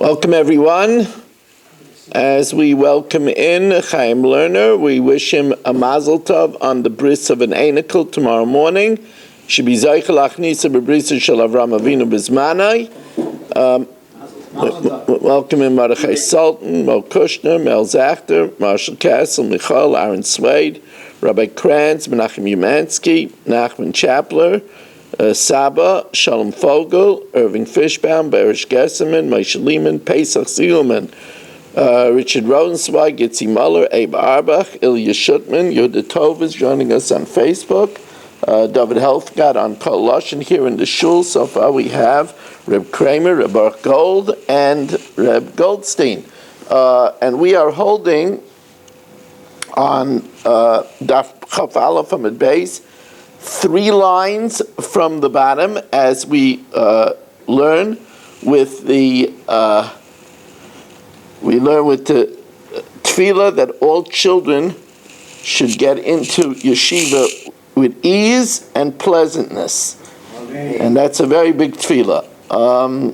Welcome everyone. As we welcome in Chaim Lerner, we wish him a mazel tov on the bris of an einikel tomorrow morning. Should be Zaychel Achnisa bebrisa shel Avram Avinu bizmanai. Welcome in Mordechai Sultan, Mo Kushner, Mel Zachter, Marshall Castle, Michal, Aaron Swade, Rabbi Kranz, Menachem Umansky, Nachman Chapler, Saba, Shalom Fogel, Irving Fishbaum, Berish Gesserman, Moshe Lehman, Pesach Zielman, Richard Rosenzweig, Gitzi Muller, Abe Arbach, Ilya Shutman, Yehuda Tov is joining us on Facebook, David Helfgott on Kol Lashon here in the shul. So far we have Reb Kramer, Reb Baruch Gold, and Reb Goldstein. And we are holding on Daf Chaf Aleph from the base, 3 lines from the bottom, as we learn with the tefillah that all children should get into yeshiva with ease and pleasantness. And that's a very big tefillah.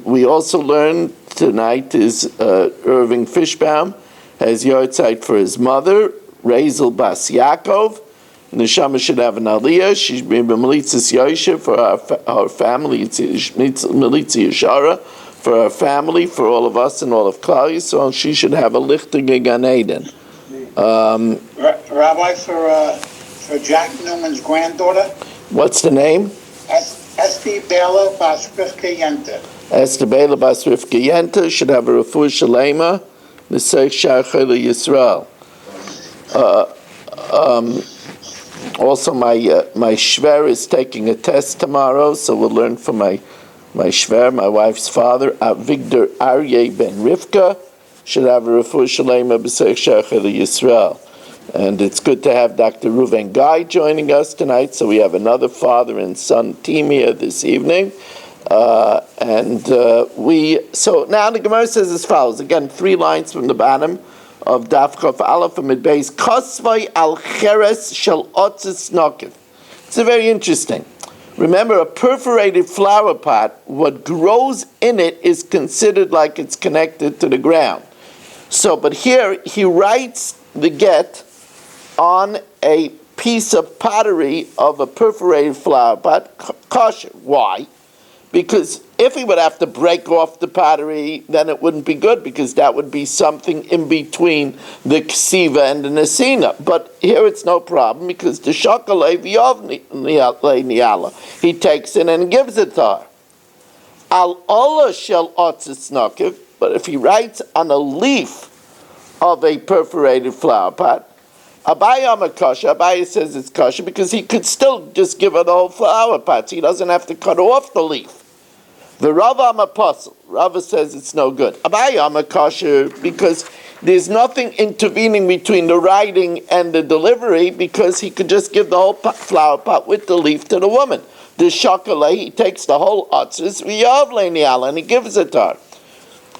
We also learned tonight is Irving Fishbaum has yahrzeit for his mother, Razel Bas Yaakov. Neshama should have an aliyah. She's been Melitzas Yoshe for our family. It's Melitza Yeshara for our family, for all of us and all of Klal Yisrael. She should have a lichter Gan Eden. Rabbi, for Jack Newman's granddaughter. What's the name? Esther Bela Bas Rivka Yenta. Esther Bela Bas Rivka Yenta should have a refuah shalema. N'seich Shachar Yisrael. Also, my shver is taking a test tomorrow, so we'll learn from my shver, my wife's father, Avigdor Aryeh ben Rivka, should have a refuah shalema b'seich Shachar Yisrael. And it's good to have Dr. Reuven Guy joining us tonight, so we have another father and son team here this evening. So now the Gemara says as follows, again, 3 lines from the bottom of Daf Chaf Aleph and Midbeis, Kosvai al Cheres shel Otzis Nokev. It's very interesting. Remember, a perforated flower pot, what grows in it is considered like it's connected to the ground. So, but here he writes the get on a piece of pottery of a perforated flower pot, kosher. Why? Because if he would have to break off the pottery, then it wouldn't be good, because that would be something in between the ksiva and the nesina. But here it's no problem, because the shokalei niala, he takes it and gives it to her. Al ola shel otzis nokev, but if he writes on a leaf of a perforated flower pot, Abaye Amakasha, Abaye says it's kosher because he could still just give her the whole flower pot. He doesn't have to cut off the leaf. The Rav Amaposel, Rava says it's no good. Abaye Amakasha because there's nothing intervening between the writing and the delivery, because he could just give the whole flower pot with the leaf to the woman. The shokaleh, he takes the whole otzis, v'yavle niala, and he gives it to her.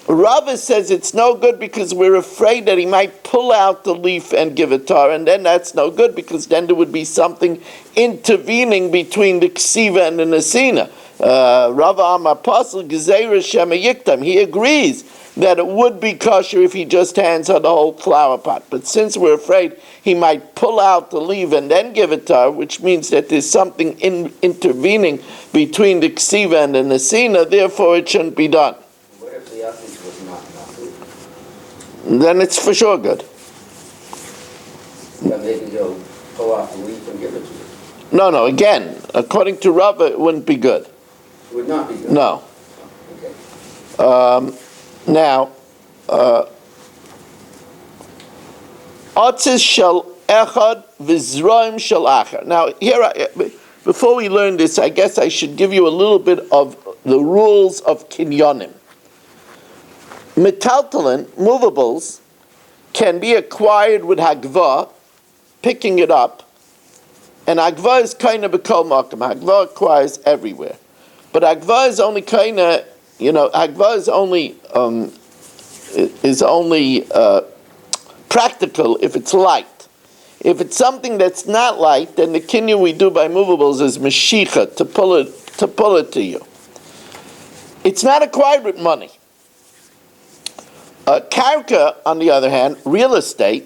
Rava says it's no good because we're afraid that he might pull out the leaf and give it to her, and then that's no good because then there would be something intervening between the ksiva and the nesina. Rava Amar Pasel Gezeira Shema Yiktam. He agrees that it would be kosher if he just hands her the whole flower pot. But since we're afraid he might pull out the leaf and then give it to her, which means that there's something intervening between the ksiva and the nesina, therefore it shouldn't be done. Then it's for sure good. Then they can go pull off the leaf and give it to you. No, again, according to Rava, it wouldn't be good. It would not be good? No. Okay. Now, Otzis shel echad v'zroim shel acher. Now, before we learn this, I guess I should give you a little bit of the rules of kinyonim. Metaltalin, movables, can be acquired with hagva, picking it up, and hagva is kind of a kol makom. Hagva acquires everywhere, but hagva is only kind of, hagva is only practical if it's light. If it's something that's not light, then the kinyan we do by movables is meshicha, to pull it to you. It's not acquired with money. Karka, on the other hand, real estate,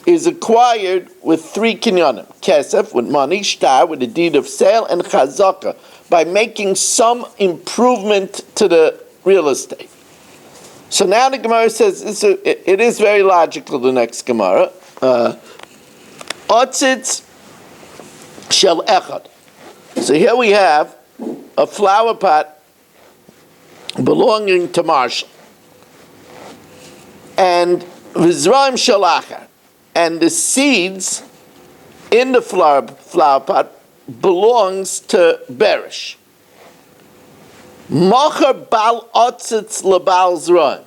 is acquired with three kinyanim: kesef, with money; shtar, with a deed of sale; and chazaka, by making some improvement to the real estate. So now the Gemara says, it is very logical, the next Gemara. Otzitz shel echad. So here we have a flower pot belonging to Marshall. And v'zraim shel achar. And the seeds in the flower pot belongs to Berish. Mocher bal otzitz lebal zraim.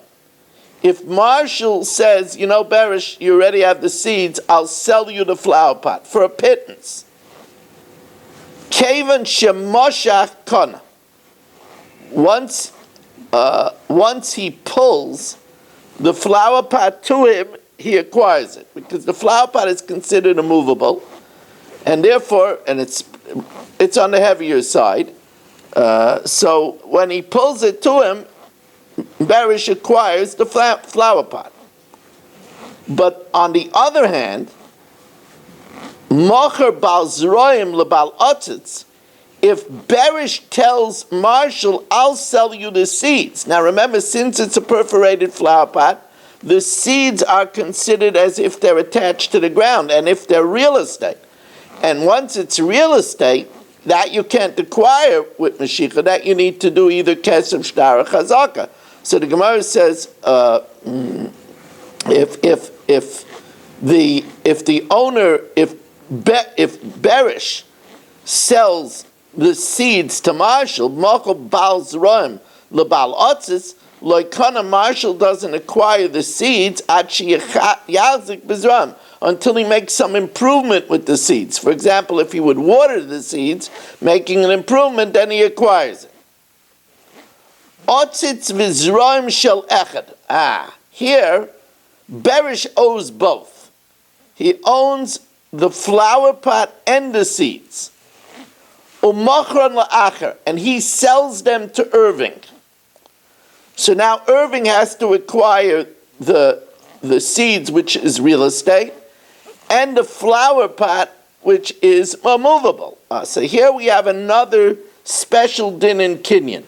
If Marshall says, Berish, you already have the seeds, I'll sell you the flower pot for a pittance. Kevan shemoshach kona. Once he pulls the flower pot to him, he acquires it, because the flower pot is considered immovable, and therefore, it's on the heavier side. So when he pulls it to him, Berish acquires the flower pot. But on the other hand, Mocher bal zroim lebal otzitz, if Berish tells Marshall, I'll sell you the seeds. Now remember, since it's a perforated flower pot, the seeds are considered as if they're attached to the ground, and if they're real estate. And once it's real estate, that you can't acquire with Mashiach, that you need to do either kesef, shtar, or chazaka. So the Gemara says, if Berish sells the seeds to Marshall, Mochel bal zroim lebal otzis, loikana, Marshall doesn't acquire the seeds until he makes some improvement with the seeds. For example, if he would water the seeds, making an improvement, then he acquires it. Otzitz v'zroim shel echad. Here, Berish owes both. He owns the flower pot and the seeds. Umachran la'acher, and he sells them to Irving. So now Irving has to acquire the seeds, which is real estate, and the flower pot, which is movable. So here we have another special din in Kinyan.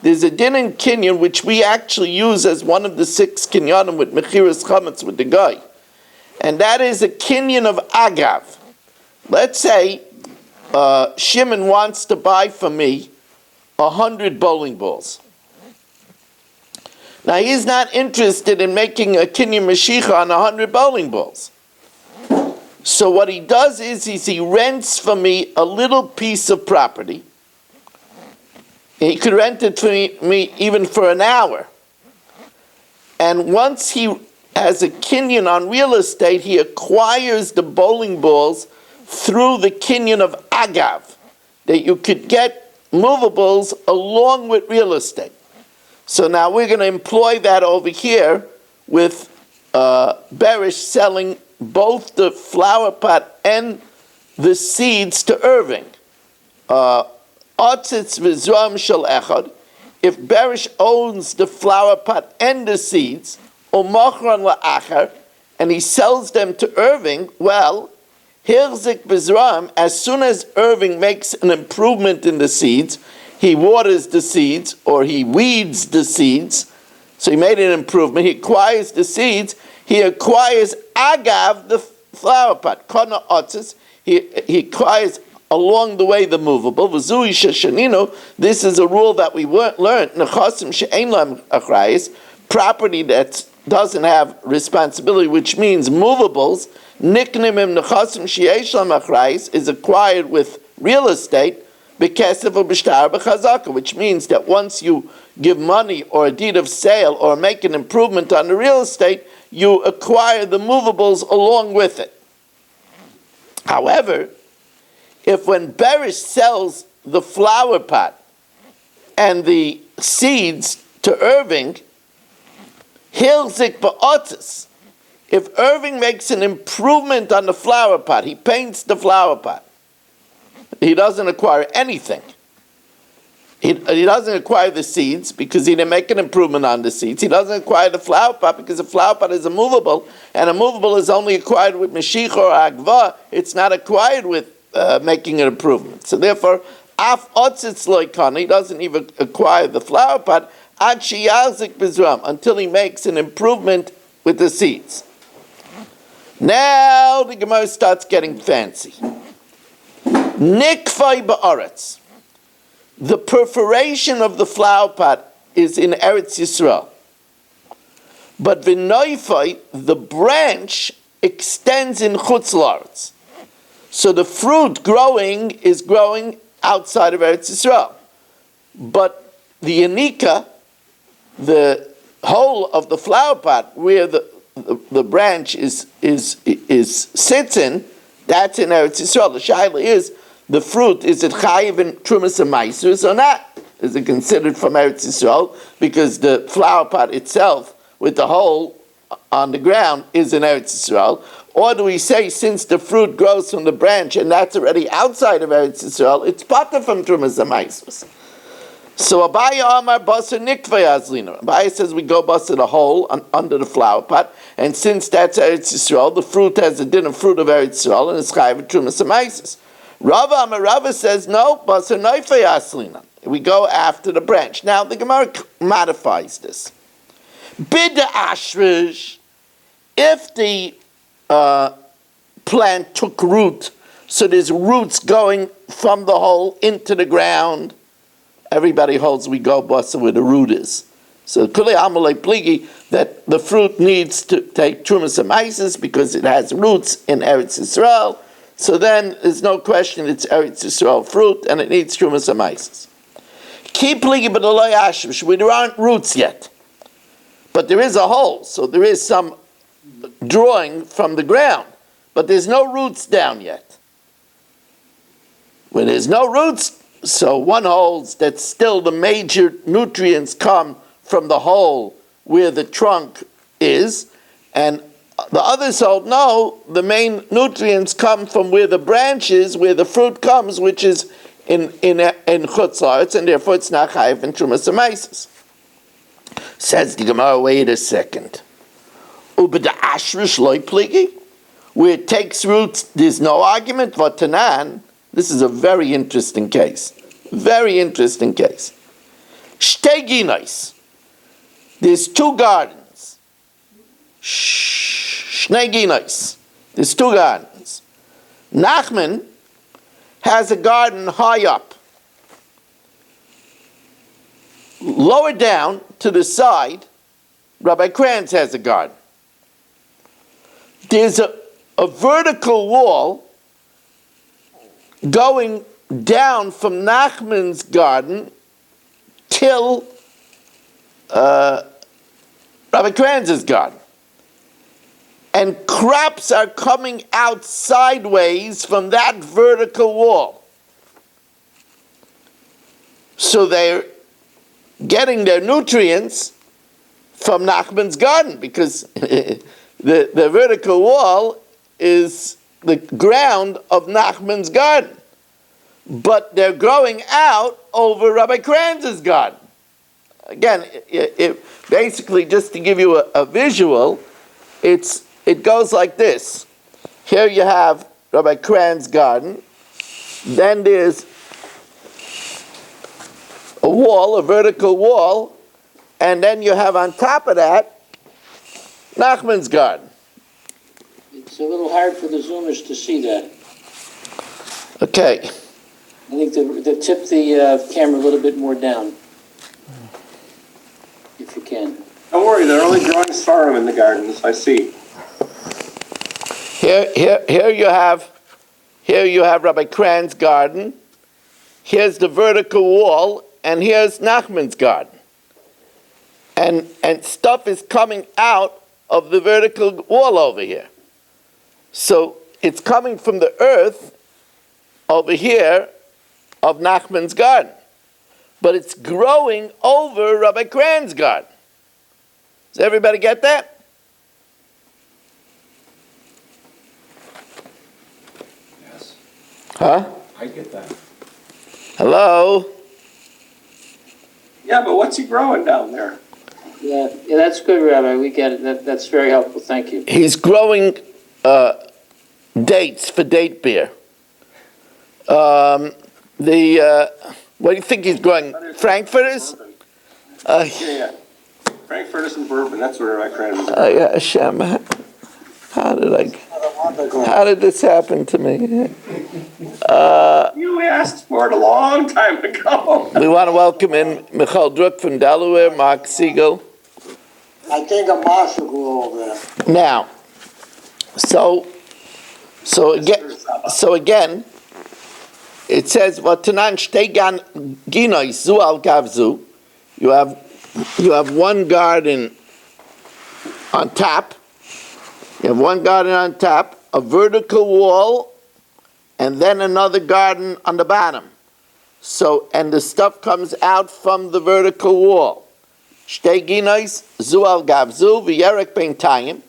There's a din in Kinyan which we actually use as one of the 6 Kinyanim with Mechiras Chametz with the guy. And that is a Kinyan of Agav. Let's say Shimon wants to buy from me 100 bowling balls. Now he's not interested in making a Kinyan Mashiach on 100 bowling balls. So what he does is he rents from me a little piece of property. He could rent it for me even for an hour. And once he has a Kinyan on real estate, he acquires the bowling balls through the Kinyan of Agav, that you could get movables along with real estate. So now we're going to employ that over here with Berish selling both the flower pot and the seeds to Irving. Otzitz v'zram shel echad. If Berish owns the flower pot and the seeds, u'machran la'achar, and he sells them to Irving, well, hirzik v'zram, as soon as Irving makes an improvement in the seeds, he waters the seeds, or he weeds the seeds, so he made an improvement, he acquires the seeds, he acquires agav, the flower pot, kona otzis, he acquires along the way the movable. V'zui sheshanino, this is a rule that we learned, nechasim she'ein lam achrayis, property that doesn't have responsibility, which means movables, niknimim nechasim she'ein lam achrayis, is acquired with real estate, b'kesef or b'shtar b'chazaka, which means that once you give money or a deed of sale or make an improvement on the real estate, you acquire the movables along with it. However, if when Berish sells the flower pot and the seeds to Irving, hilzik ba'otis, if Irving makes an improvement on the flower pot, he paints the flower pot, he doesn't acquire anything. He doesn't acquire the seeds because he didn't make an improvement on the seeds. He doesn't acquire the flower pot because the flower pot is a movable, and a movable is only acquired with Mashiach or Agva. It's not acquired with making an improvement. So therefore, Af Otzitz Loikana, he doesn't even acquire the flower pot Ad Shiyazik Bizram, until he makes an improvement with the seeds. Now the Gemara starts getting fancy. Nikfai ba'aretz. The perforation of the flower pot is in Eretz Yisrael. But v'noifai, the branch extends in Chutz La'aretz. So the fruit growing is growing outside of Eretz Yisrael. But the yanika, the whole of the flower pot where the branch is sits in, that's in Eretz Yisrael. The shaila is, the fruit, is it chayiv in trumas and maisers or not? Is it considered from Eretz Yisrael? Because the flower pot itself, with the hole on the ground, is in Eretz Yisrael. Or do we say, since the fruit grows from the branch and that's already outside of Eretz Yisrael, it's pater from trumas and maisers? So Abaya Amar Basar Nikvei Azlina. Abaya says we go bust the hole under the flower pot, and since that's Eretz Yisrael, the fruit has a dinner fruit of Eretz Yisrael, and it's chayiv trumas and maisers. Rava says no, Basar Noifei Aslina. We go after the branch. Now the Gemara modifies this. Bida Ashrish, if the plant took root, so there's roots going from the hole into the ground, everybody holds we go Basar where the root is. So Kulei Amalei Pligi, that the fruit needs to take Trumas and Maises because it has roots in Eretz Yisrael. So then there's no question it's Eretz Yisrael fruit and it needs Trumas and Maises. Keep Pligi B'Aloi Ashvish, where there aren't roots yet. But there is a hole, so there is some drawing from the ground. But there's no roots down yet. When there's no roots, so one holds that still the major nutrients come from the hole where the trunk is, and the others hold no, the main nutrients come from where the branch is, where the fruit comes, which is in Chutz La'aretz, and therefore it's not chayiv in Trumas Amaisis. Says the Gemara, wait a second. Ubeda Ashrish loy pligi, where it takes roots, there's no argument. Vatanan, this is a very interesting case. Very interesting case. Shtei ginais. There's two gardens. Shnei ginais. There's two gardens. Nachman has a garden high up. Lower down to the side, Rabbi Kranz has a garden. There's a vertical wall going down from Nachman's garden till Rabbi Kranz's garden. And crops are coming out sideways from that vertical wall. So they're getting their nutrients from Nachman's garden because the vertical wall is the ground of Nachman's garden. But they're growing out over Rabbi Kranz's garden. Again, it basically, just to give you a visual, it goes like this. Here you have Rabbi Kranz's garden. Then there's a wall, a vertical wall, and then you have on top of that Nachman's garden. It's a little hard for the Zoomers to see that. Okay. I think they tip the camera a little bit more down, if you can. Don't worry, they're only growing sorghum in the gardens, I see. Here you have Rabbi Kranz's garden. Here's the vertical wall, and here's Nachman's garden. And stuff is coming out of the vertical wall over here. So it's coming from the earth over here of Nachman's garden. But it's growing over Rabbi Kranz's garden. Does everybody get that? Yes, Huh? I get that. Hello? Yeah, but what's he growing down there? Yeah, that's good, Rabbi. We get it. That's very helpful. Thank you. He's growing dates for date beer. What do you think he's growing? Frankfurters? Yeah. Frankfurters and bourbon. That's where I credit him. Yeah, Hashem. How did this happen to me? You asked for it a long time ago. We want to welcome in Michael Druck from Delaware, Mark Siegel. I think a marshal grew over there. Now, so again, it says, "V'tanan shtegan ginoi zu al gavzu." You have one garden on top. You have one garden on top, a vertical wall, and then another garden on the bottom. So, and the stuff comes out from the vertical wall. Shtei ginois zu al gavzu v'yerek beintayim.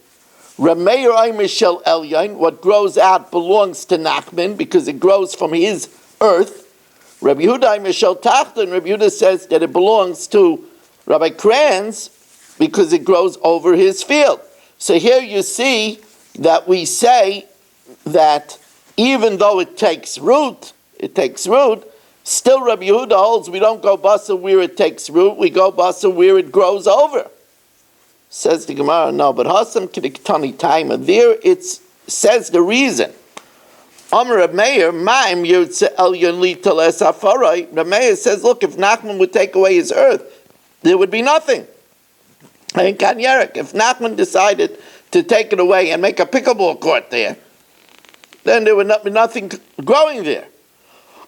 Rameir Omer shel Elyon, what grows out belongs to Nachman because it grows from his earth. Rabbi Yehuda Omer shel Tachton, Rabbi Yehuda says that it belongs to Rabbi Kranz because it grows over his field. So here you see that we say that even though it takes root, still Rabbi Yehuda holds we don't go basa where it takes root, we go basa where it grows over. Says the Gemara, no, but Hasam Kidiktani Taima, there it says the reason. Amr Reb Meir, Ma'im Yurtze Elyon Lital Es Afarai. Reb Meir says, look, if Nachman would take away his earth, there would be nothing. And Kanyerek, if Nachman decided to take it away and make a pickleball court there, then there would not be nothing growing there.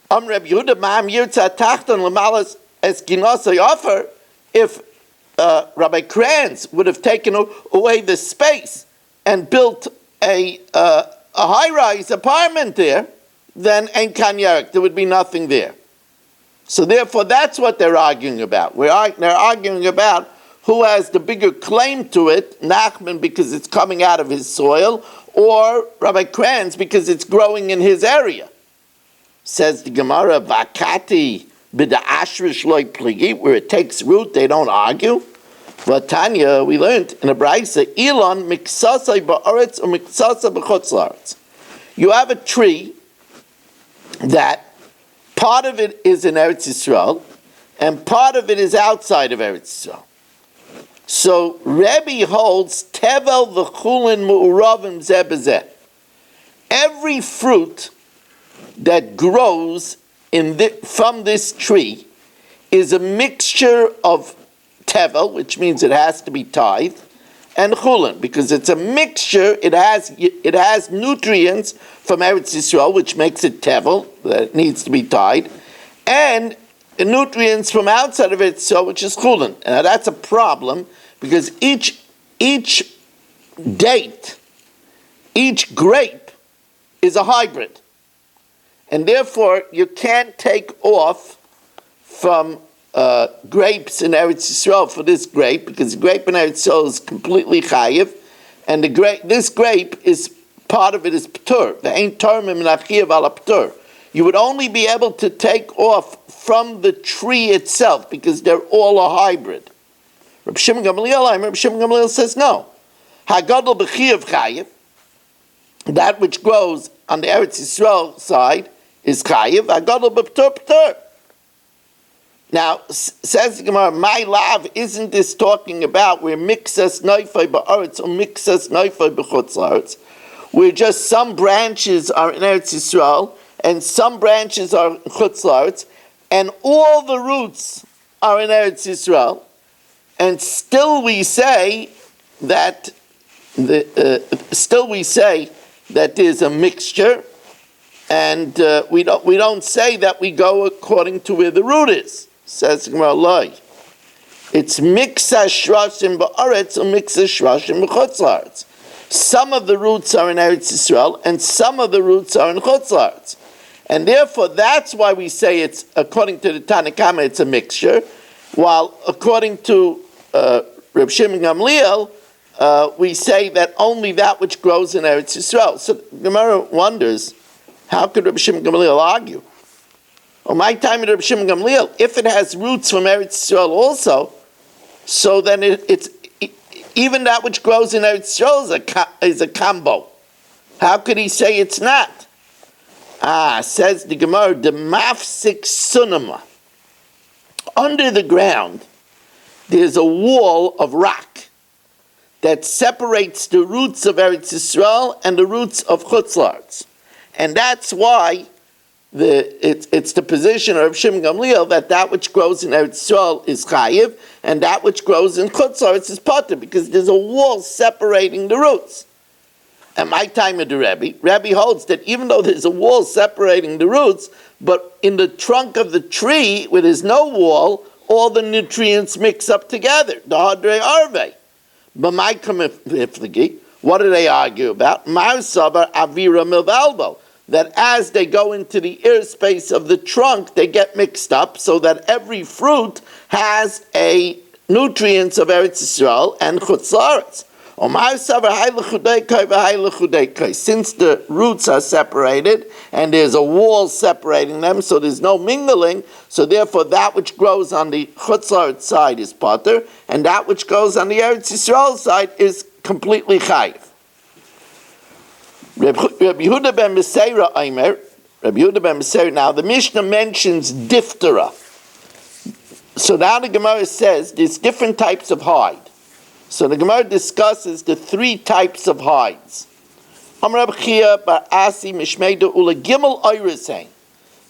Amr Reb Yehuda, Ma'im Yurtze Tachton Lamalas Es Ginosai Offer, if Rabbi Kranz would have taken away the space and built a high-rise apartment there, then Ein Kan Yerek, there would be nothing there. So therefore, that's what they're arguing about. They're arguing about who has the bigger claim to it, Nachman because it's coming out of his soil, or Rabbi Kranz because it's growing in his area. Says the Gemara, Vakati b'da ashrish loy pligi, where it takes root, they don't argue. But Tanya, we learned in a brayse, Elon miksasai ba'aretz or miksasai b'chutz la'aretz. You have a tree that part of it is in Eretz Yisrael, and part of it is outside of Eretz Yisrael. So Rebbe holds tevel v'chulin mu'uravim zeh b'zeh. Every fruit that grows from this tree is a mixture of tevel, which means it has to be tithed, and chulin, because it's a mixture. It has nutrients from Eretz Yisrael, which makes it tevel that needs to be tithed, and nutrients from outside of Eretz Yisrael, which is chulin. Now that's a problem because each date, each grape is a hybrid, and therefore you can't take off from grapes in Eretz Yisrael for this grape, because the grape in Eretz Yisrael is completely chayiv, and this grape is part of it is p'tur. The ain't termim min achiyav ala p'tur. You would only be able to take off from the tree itself because they're all a hybrid. Reb Shimon Gamliel says no. Hagadol b'chiyav chayiv, that which grows on the Eretz Yisrael side is chayiv. Hagadol b'p'tur p'tur. Now, says the Gemara, my lav, isn't this talking about where mixas noifai ba'aretz or mixas noifai b'chutz la'aretz, where just some branches are in Eretz Yisrael and some branches are in chutz la'aretz, and all the roots are in Eretz Yisrael, and still we say that there's a mixture, and we don't say that we go according to where the root is. Says Gemara, loy. It's mixa shrashim ba'aretz or mixa shrashim b'chutz la'aretz. Some of the roots are in Eretz Yisrael, and some of the roots are in chutz la'aretz. And therefore, that's why we say it's, according to the Tanakhama, it's a mixture, while according to Reb Shimon Gamliel, we say that only that which grows in Eretz Yisrael. So Gemara wonders, how could Reb Shimon Gamliel argue? Or my time in Reb Shimon Gamliel, if it has roots from Eretz Yisrael also, so then it's even that which grows in Eretz Yisrael is a combo. How could he say it's not? Says the Gemara, the mafsik sunama. Under the ground, there's a wall of rock that separates the roots of Eretz Yisrael and the roots of Chutz La'aretz. And that's why it's the position of Shimon Gamliel that which grows in Eretz Yisrael is chayiv, and that which grows in Chutz La'aretz is pater, because there's a wall separating the roots. At my time of the Rebbe holds that even though there's a wall separating the roots, but in the trunk of the tree, where there's no wall, all the nutrients mix up together. The Hadrei Arvei. But my kamifligi, what do they argue about? Mar Sabar Avira Milvalbo. That as they go into the airspace of the trunk, they get mixed up, so that every fruit has a nutrients of Eretz Yisrael and Chutz La'aretz. Since the roots are separated and there's a wall separating them, so there's no mingling, so therefore that which grows on the Chutz La'aretz side is pater, and that which goes on the Eretz Yisrael side is completely chayiv. Rabbi Yehuda ben Meseira Aimer, Rabbi Yehuda ben Meseira, now the Mishnah mentions diphthera. So now the Gemara says there's different types of hide. So the Gemara discusses the three types of hides.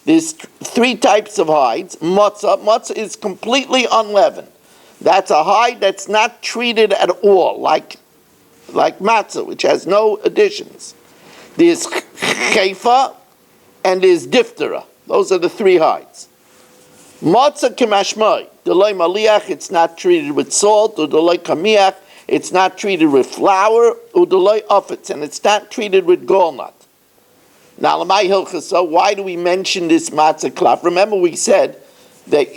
There's three types of hides. Matzah is completely unleavened. That's a hide that's not treated at all, like matzah, which has no additions. There's chayfa and there's diphthera. Those are the three hides. Matzah kemashmai, delay maliach, it's not treated with salt, or delay kamiach, it's not treated with flour, or delay ufetz, and it's not treated with galnut. Now, lamai hilchasa, why do we mention this matzah klaf? Remember we said that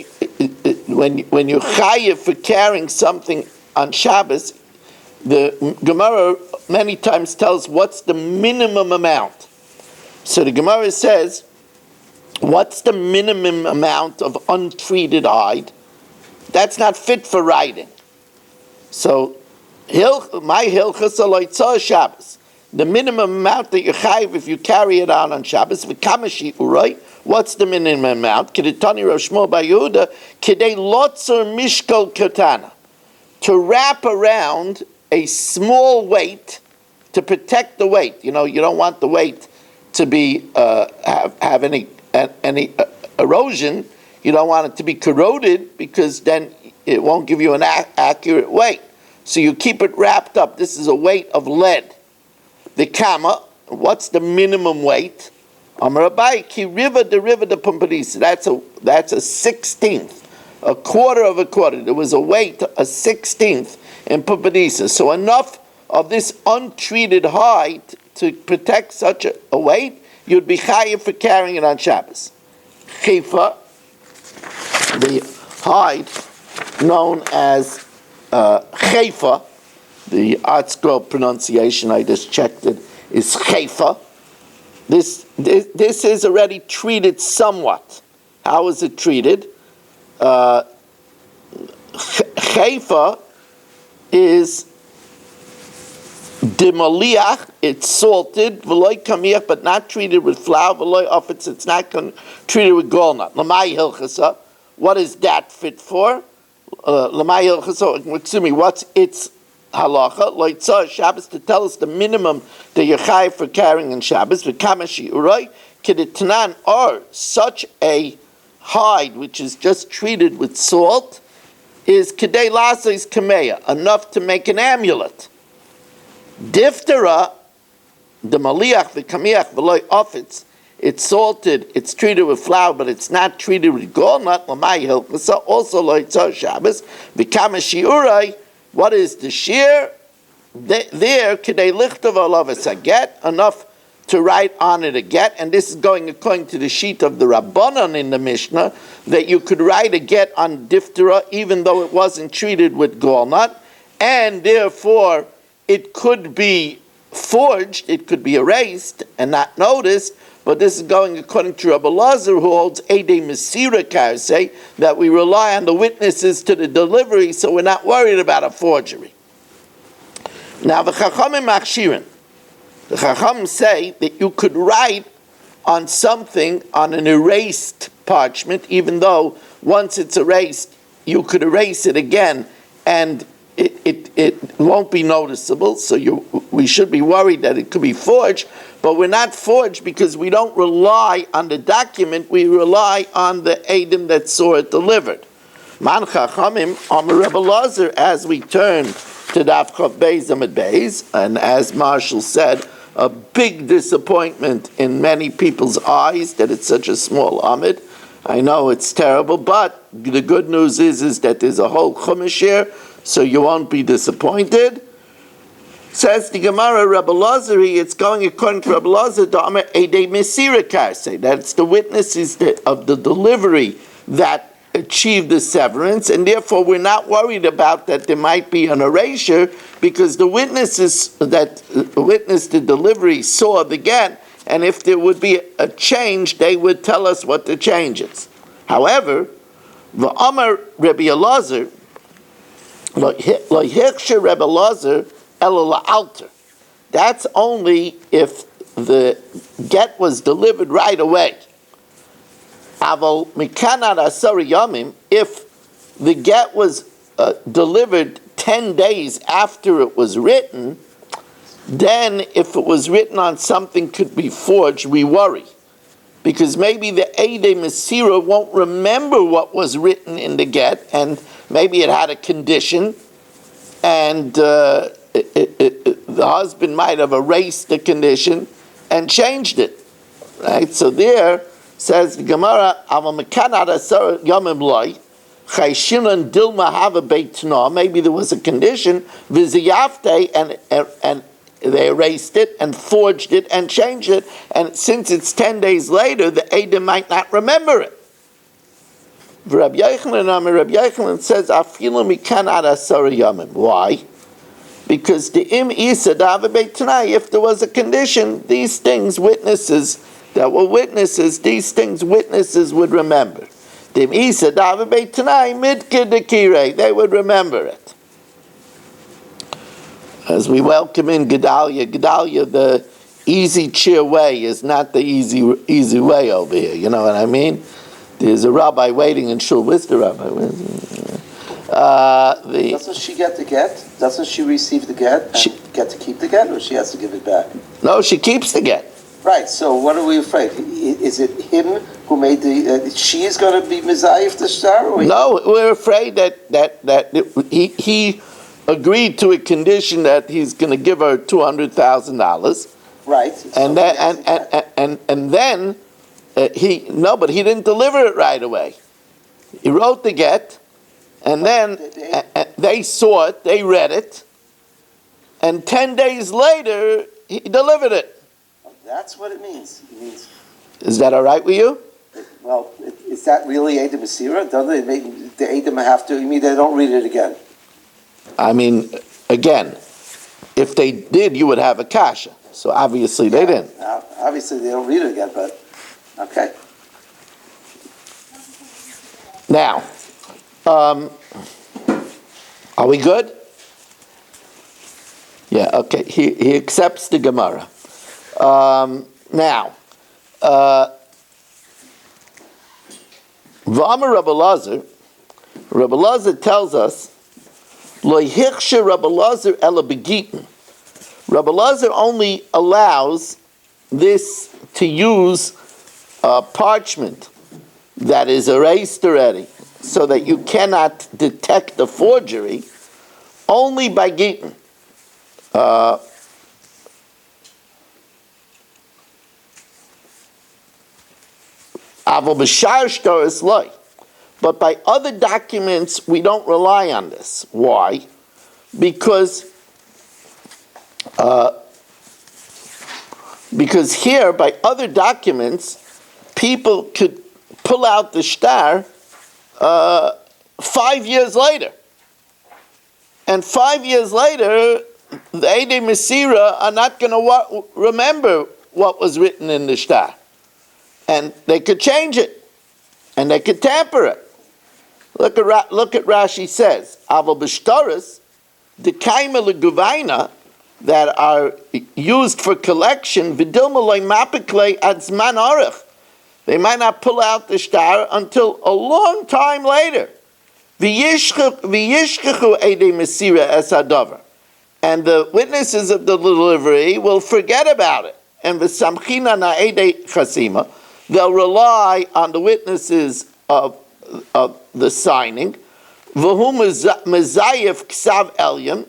when you're chayiv for carrying something on Shabbos, the Gemara many times tells what's the minimum amount. So the Gemara says, what's the minimum amount of untreated hide? That's not fit for riding. So, my hilchas aloitzah Shabbos. The minimum amount that you chayiv if you carry it on Shabbos, v'kamashi uray. What's the minimum amount? Kedetani Rav Shmuel bar Yehuda, kedei lotzer mishkol katana. To wrap around a small weight to protect the weight. You know, you don't want the weight to be have any erosion. You don't want it to be corroded, because then it won't give you an accurate weight. So you keep it wrapped up. This is a weight of lead. The kama, what's the minimum weight? Amarabai ki riva de pumparisa. That's a 16th, a quarter of a quarter. There was a weight, a 16th in pumparisa. So enough of this untreated hide to protect such a weight, you'd be chayiv for carrying it on Shabbos. Chifa, the hide known as chayfa, the Art Scroll pronunciation, I just checked it, is chayfa. This is already treated somewhat. How is it treated? Chayfa is demoliach, it's salted, v'loy kamiach, but not treated with flour, v'loy ufetz, it's not treated with galnut. Lamai hilchasa, what is that fit for? Lamai hilchasa, excuse me, what's its halacha? Loitzah Shabbos, to tell us the minimum that you're chayiv for carrying in Shabbos, v'kamashi uray, kedetnan, or such a hide which is just treated with salt, is kedei lasais kameya, enough to make an amulet. Diphthera, the maliach, the kamiach, v'loy ofitz, it's salted, it's treated with flour, but it's not treated with galnut. Lamai hilchasa, also loitzah Shabbos, v'kama shiurai. What is the shear? There, kedei lichtav alav es get, enough to write on it a get, and this is going according to the sheet of the Rabbanan in the Mishnah, that you could write a get on diphthera even though it wasn't treated with galnut, and therefore it could be forged, it could be erased and not noticed, but this is going according to Rabbi Lazar, who holds Eidei Mesira Karsei, that we rely on the witnesses to the delivery, so we're not worried about a forgery. Now the Chachamim Machshirin. The Chachamim say that you could write on something on an erased parchment, even though once it's erased, you could erase it again, and it won't be noticeable. So we should be worried that it could be forged, but we're not forged because we don't rely on the document. We rely on the Eidim that saw it delivered. Man Chachamim Amar Rebbe Lazar, as we turn to Daf Chav Beis Amud Beis, and as Marshall said, a big disappointment in many people's eyes that it's such a small Amud. I know it's terrible, but the good news is that there's a whole Chumash here, so you won't be disappointed. Says the Gemara, Rebbe Lazar, it's going according to Rebbe Lazar, Da'amar Eidei Mesira Karsei, that's the witnesses of the delivery that achieved the severance, and therefore we're not worried about that there might be an erasure, because the witnesses that witnessed the delivery saw the get, and if there would be a change, they would tell us what the change is. However, the Amar Rebbe Elazar, lo hiksha Rebbe Elazar ela la'alter. That's only if the get was delivered right away. Aval mikanad asari yamim, if the get was delivered 10 days after it was written, then if it was written on something could be forged, we worry. Because maybe the Eidei Mesira won't remember what was written in the get, and maybe it had a condition, and the husband might have erased the condition and changed it. Right? So there, says the Gemara, maybe there was a condition, and they erased it and forged it and changed it, and since it's 10 days later, the Eidim might not remember it. Rabbi Yochanan says, why? Because the im isa dava beitanai, if there was a condition, these things witnesses that were witnesses, these things witnesses would remember. The im isa dava beitanai midke dekire, they would remember it. As we welcome in Gedalia, the easy chair way is not the easy way over here. You know what I mean? There's a rabbi waiting in shul. Where's the rabbi? Doesn't she get the get? Doesn't she receive the get and get to keep the get, or she has to give it back? No, she keeps the get. Right, so what are we afraid? Is it him who made the... she is going to be Mizayif the star? Or no, we're afraid that he agreed to a condition that he's going to give her $200,000. Right. And then but he didn't deliver it right away. He wrote the get, and then they saw it, they read it, and 10 days later, he delivered it. That's what it means. It means. Is that all right with you? Well, is that really Eidim Asira? Don't they make the Eidim have to? You mean they don't read it again? I mean, again, if they did, you would have a kasha. So obviously they didn't. Obviously they don't read it again, but okay. Now, are we good? Yeah, okay. He accepts the Gemara. Now, V'amar Rabbi Lazar tells us, Lo hiksha Rabbi Lazar ela begittin. Rabbi Lazar only allows this to use parchment that is erased already, so that you cannot detect the forgery, only by Gittin. But by other documents, we don't rely on this. Why? Because here, by other documents, people could pull out the shtar 5 years later. And 5 years later, the Eidei Mesira are not going to remember what was written in the shtar. and they could change it, and they could tamper it. Look at Rashi says, Aval b'shtaris, the kaima leguvaina, that are used for collection, v'dilma loy mapiklei ad zman arich. They might not pull out the shtar until a long time later. V'yishkechu edei mesira es hadavar. And the witnesses of the delivery will forget about it. And v'samchina na edei chasima, they'll rely on the witnesses of the signing. V'hu mezayif ksav elyon,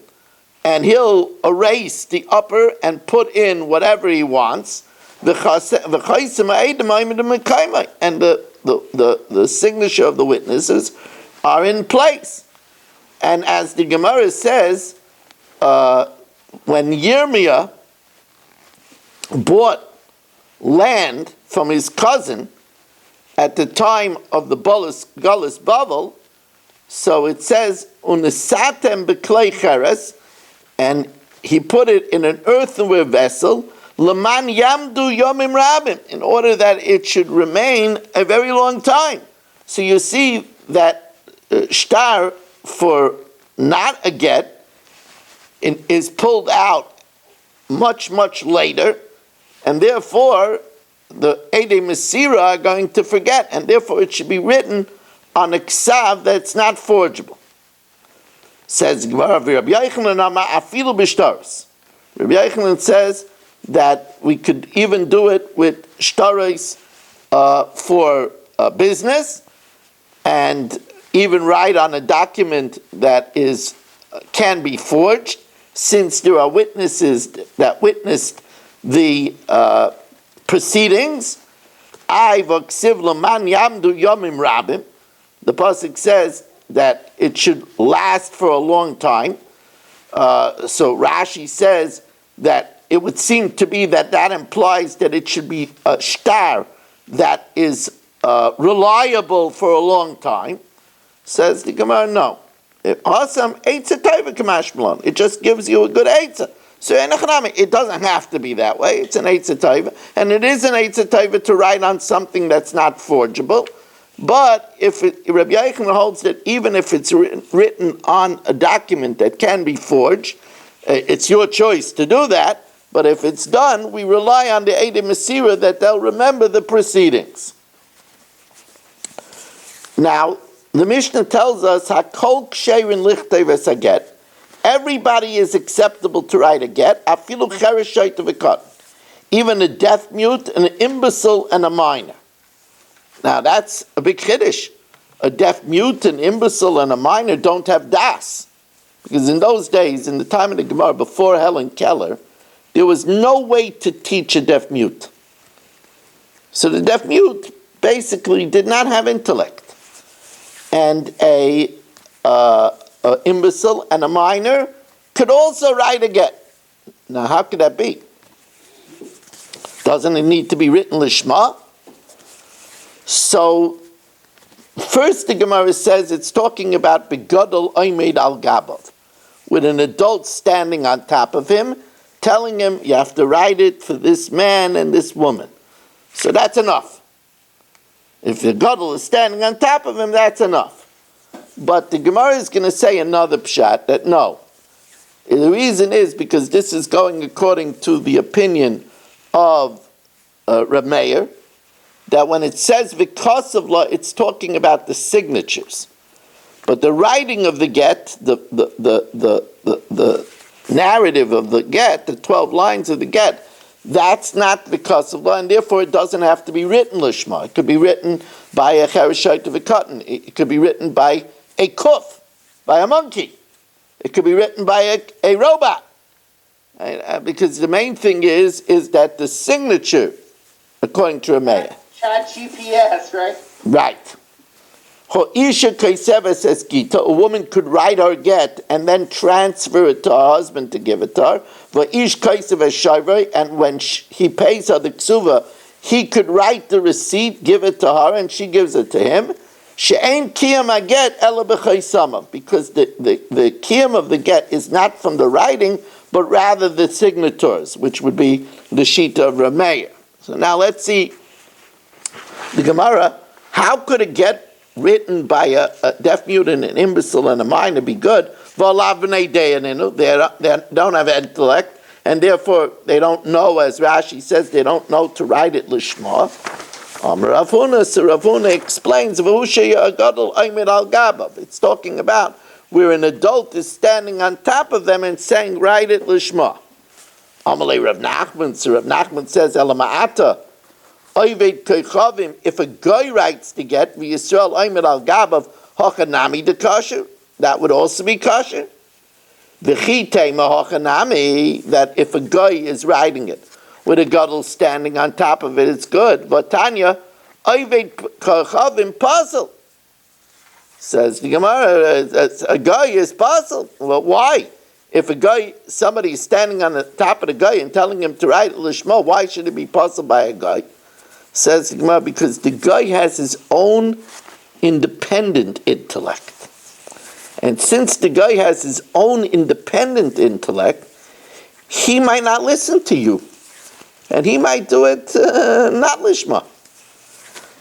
and he'll erase the upper and put in whatever he wants. And the signature of the witnesses are in place. And as the Gemara says, when Yirmiyah bought land from his cousin at the time of the Galus Bavel, so it says, Unesatem b'klei cheres, and he put it in an earthenware vessel, Laman Yamdu Yomim Rabim, in order that it should remain a very long time. So you see that shtar for not a get is pulled out much, much later, and therefore the Edei Mesira are going to forget, and therefore it should be written on a ksav that's not forgeable. Says Gemara, Rabbi Yochanan says that we could even do it with shtaros for business, and even write on a document that can be forged, since there are witnesses that witnessed the proceedings. The pasuk says that it should last for a long time. So Rashi says that it would seem to be that implies that it should be a shtar that is reliable for a long time. Says the Gemara, no. It just gives you a good eitzah. So it doesn't have to be that way. It's an eitzah taiva, and it is an eitzah taiva to write on something that's not forgeable. But if Rabbi Yochanan holds that even if it's written on a document that can be forged, it's your choice to do that. But if it's done, we rely on the Edei Mesira that they'll remember the proceedings. Now, the Mishnah tells us, Hakol ksherin lichtev es haget. Everybody is acceptable to write a get, afilu cheresh shaita v'katan. Even a deaf mute, an imbecile, and a minor. Now that's a big chiddush. A deaf mute, an imbecile, and a minor don't have das. Because in those days, in the time of the Gemara, before Helen Keller, there was no way to teach a deaf mute. So the deaf mute basically did not have intellect. And a imbecile and a minor could also write a get. Now how could that be? Doesn't it need to be written lishma? So first the Gemara says it's talking about begadol oimed al gabav, with an adult standing on top of him, telling him you have to write it for this man and this woman. So that's enough. If the gadol is standing on top of him, that's enough. But the Gemara is going to say another pshat that no. The reason is because this is going according to the opinion of Reb Meir, that when it says because of law, it's talking about the signatures. But the writing of the get, the narrative of the get, the 12 lines of the get, that's not because of law, and therefore it doesn't have to be written lishma. It could be written by a chereshite of a cotton. It could be written by a kuf, by a monkey. It could be written by a robot. Because the main thing is that the signature, according to Rameya. Chat GPS, right? Right. Ho'isha kaiseva says Gita, a woman could write her get and then transfer it to her husband to give it to her. Va'ish kaiseva shavrei, and when he pays her the ksuva, he could write the receipt, give it to her, and she gives it to him. She'ain kiyam aget ela b'chaisama, because the kiyam of the get is not from the writing, but rather the signatures, which would be the shita of Rameya. So now let's see The Gemara, how could a get written by a deaf mute and an imbecile and a minor be good? They don't have intellect, and therefore they don't know, as Rashi says, they don't know to write it lishma. Rav Huna explains, it's talking about where an adult is standing on top of them and saying, write it lishma. Amalei Rav Nachman, so Rav Nachman says, Elama'ata, if a guy writes the get, v'Yisrael oimed al gabav, hochanami de kosher, that would also be kosher. V'chitema hochanami, that if a guy is writing it, with a gadol standing on top of it, it's good. But Tanya, oived kochavim puzzle. Says the Gemara, a guy is puzzled. Well, why? If somebody is standing on the top of the guy and telling him to write lishma, why should it be puzzled by a guy? Says the Gemara, because the guy has his own independent intellect. And since the guy has his own independent intellect, he might not listen to you. And he might do it not lishma.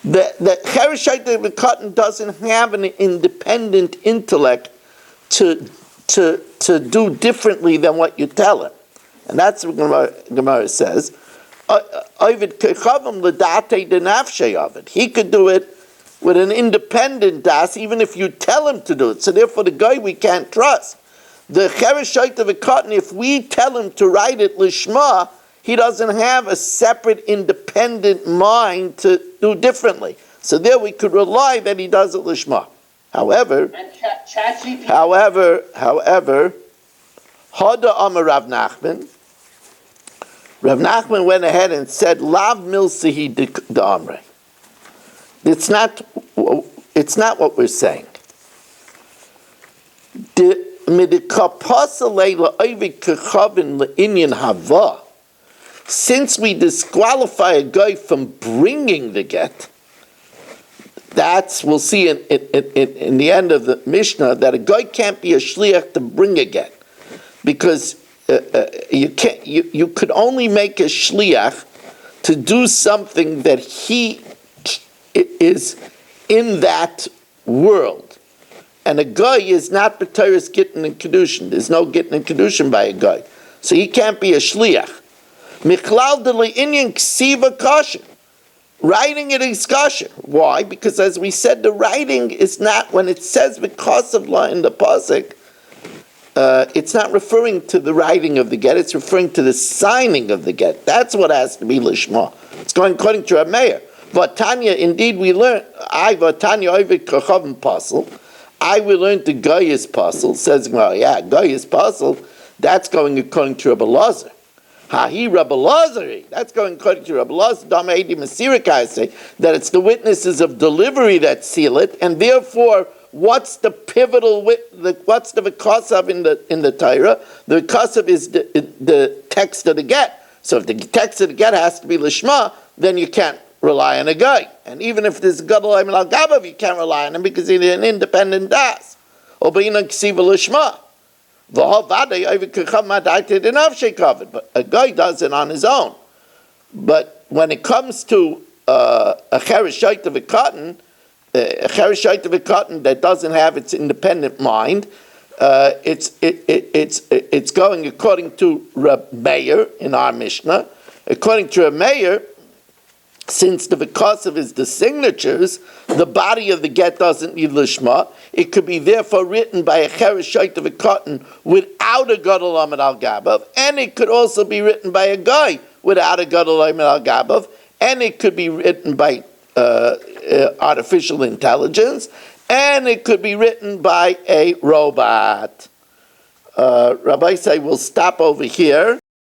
The Chereshite of the cotton doesn't have an independent intellect to do differently than what you tell him. And that's what Gemara says. He could do it with an independent das, even if you tell him to do it. So therefore the guy we can't trust. The Chereshite of the cotton, if we tell him to write it lishma, he doesn't have a separate independent mind to do differently. So there we could rely that he does it lishma. However, Hada Amar Rav Nachman. Rav Nachman went ahead and said, Lav milsihi de amre. It's not what we're saying. Since we disqualify a guy from bringing the get, we'll see in the end of the Mishnah that a guy can't be a shliach to bring a get, because you could only make a shliach to do something that he is in that world, and a guy is not b'teiros gittin and kedushin. There's no gittin and kedushin by a guy, so he can't be a shliach. Michlal de le'inyan ksiva kasher. Writing it is kasher. Why? Because as we said, the writing is not, when it says because of law in the pasuk, it's not referring to the writing of the get, it's referring to the signing of the get. That's what has to be lishma. It's going according to Rav Meir. Vatanya, indeed we learn, Vatanya oived kochavim pasel. I will learn the Goyis pasel. Says, well, yeah, Goyis pasel, that's going according to Rabbi Lazar. Hahi Rabbi Lazar, that's going according to Rabbi Lazar. Dama Edi Masirika, I say, that it's the witnesses of delivery that seal it, and therefore, what's the pivotal, what's the v'kasav in the Torah? The v'kasav is the text of the get. So if the text of the get has to be lishma, then you can't rely on a guy. And even if there's gadol al gabav, you can't rely on him because he's an independent das. Or b'ina ksiva lishma. But a guy does it on his own. But when it comes to a chereshite of a cotton that doesn't have its independent mind, it's going according to Reb Meir in our Mishnah. According to Reb Meir, since the v'kasav is the signatures, the body of the get doesn't need lishma. It could be therefore written by a chereshite of a cotton without a gadol amid al gabav, and it could also be written by a guy without a gadol amid al gabav, and it could be written by artificial intelligence, and it could be written by a robot. Rabbi say we'll stop over here.